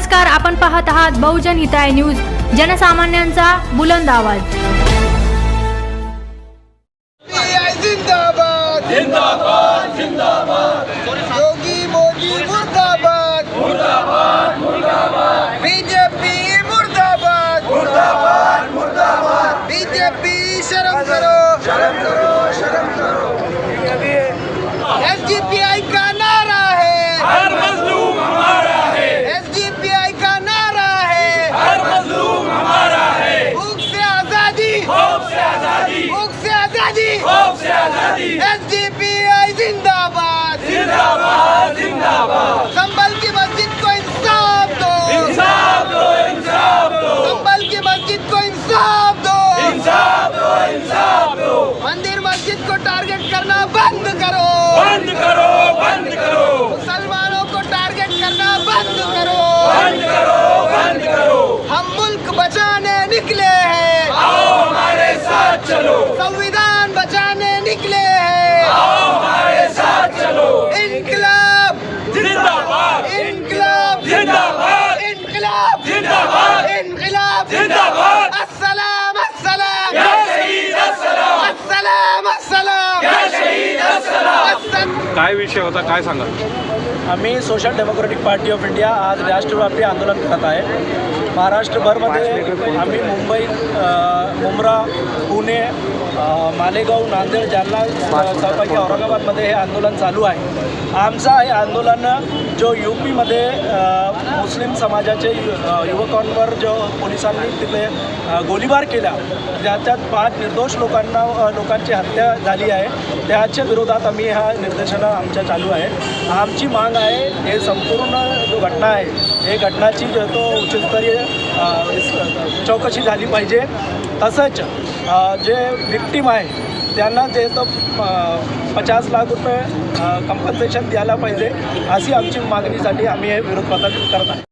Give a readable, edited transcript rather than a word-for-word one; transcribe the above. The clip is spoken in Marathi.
नमस्कार, आपण पाहत आहात बहुजन हिताय न्यूज, जनसामान्यांचा बुलंद आवाज। जिंदाबाद जिंदाबाद जिंदाबाद, योगी मोदी मुर्दाबाद मुर्दाबाद मुर्दाबाद, बीजेपी मुर्दाबाद मुर्दाबाद मुर्दाबाद, बीजेपी शर्म करो शर्म करो शर्म करो। एसडीपीआई का नारा है हर मजलूम हमारा है, एसडीपीआई का नारा है हर मजलूम हमारा है। भूख से आजादी, भूख से आजादी, भूख से आजादी, भूख से आजादी, एसडीपीआई जिंदाबाद जिंदाबाद जिंदाबाद। संभल की मस्जिद को इंसाफ दो, इंसाफ दो, इंसाफ दो। संभल की मस्जिद को इंसाफ दो, इंसाफ दो, इंसाफ दो। मंदिर मस्जिद को टारगेट करना बंद करो, बंद करो, बंद करो। मुसलमानों को टारगेट करना बंद करो, बंद करो, बंद करो। हम मुल्क बचाने निकले हैं, आओ हमारे साथ चलो। संविधान बचाने निकले हैं, आओ हमारे साथ चलो। इनकलाब जिंदाबाद, इनकलाब जिंदाबाद, इनकलाब जिंदाबाद, इनकलाब जिंदाबाद। अस्सलाम अस्सलाम या शहीद, अस्सलाम अस्सलाम अस्सलाम या शहीद, अस्सलाम। काय विषय होता, काय सांगा? आम्ही social democratic party of India आज राष्ट्रव्यापी आंदोलन करत आहे। महाराष्ट्रभरमध्ये आम्ही मुंबई, मुंब्रा, पुणे, मालेगाव, नांदेड, जालना, सहभागी औरंगाबादमध्ये हे आंदोलन चालू आहे। आमचं हे आंदोलन जो यूपीमध्ये मुस्लिम समाजाचे युवकांवर जो पोलिसांनी तिथे गोळीबार केला, त्याच्यात 5 निर्दोष लोकांची हत्या झाली आहे, त्याच्या विरोधात आम्ही हा निदर्शनं आमच्या चालू आहे। आमची माग आहे हे संपूर्ण जो घटना आहे हे घटनाची जो तो उच्चस्तरीय चौकशी झाली पाहिजे। तसंच जे विक्टीम आहे त्यांना जे तो 50 लाख रुपये कंपन्सेशन द्यायला पाहिजे, अशी आमची मागणीसाठी आम्ही हे विरोध प्रदर्शित करत आहे।